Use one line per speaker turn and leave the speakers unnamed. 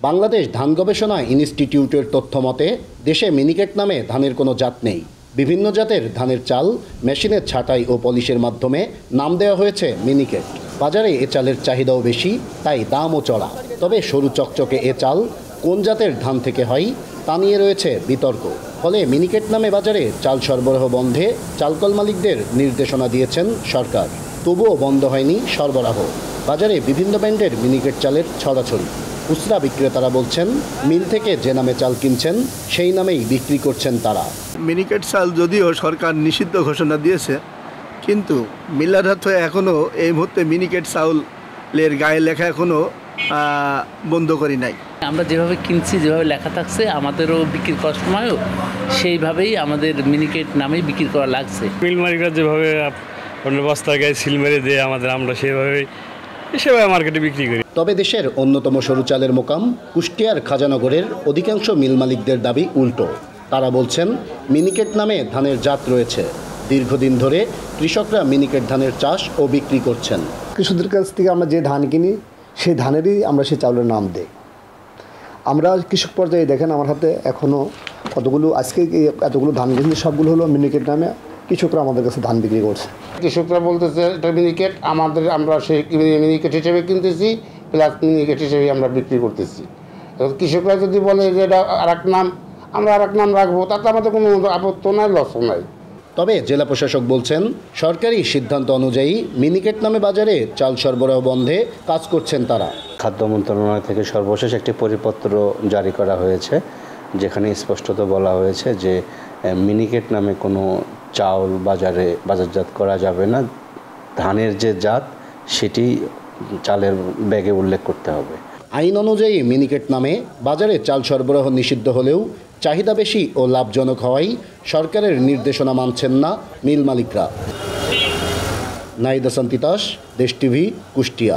বাংলাদেশ ধান গবেষণা ইনস্টিটিউটের তথ্য মতে দেশে মিনিকেট নামে ধানের কোনো জাত নেই। বিভিন্ন জাতের ধানের চাল মেশিনের ছাঁটাই ও পলিশের মাধ্যমে নাম দেওয়া হয়েছে মিনিকেট। বাজারে এ চালের চাহিদাও বেশি, তাই দামও চড়া। তবে সরু চকচকে এ চাল কোন জাতের ধান থেকে হয় তা নিয়ে রয়েছে বিতর্ক। ফলে মিনিকেট নামে বাজারে চাল সরবরাহ বন্ধে চালকল মালিকদের নির্দেশনা দিয়েছেন সরকার। তবুও বন্ধ হয়নি সরবরাহ। বাজারে বিভিন্ন ব্র্যান্ডের মিনিকেট চালের ছড়াছড়ি। খুচরা বিক্রেতারা বলছেন মিল থেকে যে নামে চাল কিনছেন সেই নামেই বিক্রি করছেন তারা।
মিনিকেট চাল যদিও সরকার নিষিদ্ধ ঘোষণা দিয়েছে, কিন্তু মিলার হাতে এখনও এই মুহূর্তে মিনিকেট চাউলের গায়ে লেখা এখনও বন্ধ করি নাই।
আমরা যেভাবে কিনছি, যেভাবে লেখা থাকছে, আমাদেরও বিক্রি করার সময়ও সেইভাবেই আমাদের মিনিকেট নামেই বিক্রি করা লাগছে।
মিল মালিকরা যেভাবে বস্তার গায়ে সিল মেরে দেয় আমরা সেভাবে মার্কেটে বিক্রি করি।
তবে দেশের অন্যতম সরু চালের মোকাম কুষ্টিয়ার খাজানগরের অধিকাংশ মিল মালিকদের দাবি উল্টো। তারা বলছেন মিনিকেট নামে ধানের জাত রয়েছে। দীর্ঘদিন ধরে কৃষকরা মিনিকেট ধানের চাষ ও বিক্রি করছেন।
কৃষকদের কাছ থেকে আমরা যে ধান কিনি সেই ধানেরই আমরা সেই চাউলের নাম দিই। আমরা কৃষক পর্যায়ে দেখেন আমার হাতে এখনও কতগুলো আজকে এতগুলো ধান কিনছি, সবগুলো হলো মিনিকেট নামে কৃষকরা আমাদের কাছে ধান বিক্রি করছে।
কৃষকরা বলতেছে এটা মিনিকেট, আমরা সেই মিনিকেট হিসেবে কিনতেছি, প্লাস মিনিকেট হিসেবে আমরা বিক্রি করতেছি। কৃষকরা যদি বলে যে এটা আর এক নাম, আমরা আর এক নাম রাখবো, তাতে আমাদের কোনো আপত্তি নাই, লসও নাই।
তবে জেলা প্রশাসক বলছেন সরকারি সিদ্ধান্ত অনুযায়ী মিনিকেট নামে বাজারে চাল সরবরাহ বন্ধে কাজ করছেন তারা।
খাদ্য মন্ত্রণালয় থেকে সর্বশেষ একটি পরিপত্র জারি করা হয়েছে, যেখানে স্পষ্টত বলা হয়েছে যে মিনিকেট নামে কোনো চাউল বাজারজাত করা যাবে না। ধানের যে জাত সেটি চালের ব্যাগে উল্লেখ করতে হবে।
আইন অনুযায়ী মিনিকেট নামে বাজারে চাল সরবরাহ নিষিদ্ধ হলেও চাহিদা বেশি ও লাভজনক হওয়ায় সরকারের নির্দেশনা মানছেন না মিল মালিকরা। নাহিদ হাসান তিতাস, দেশ টিভি, কুষ্টিয়া।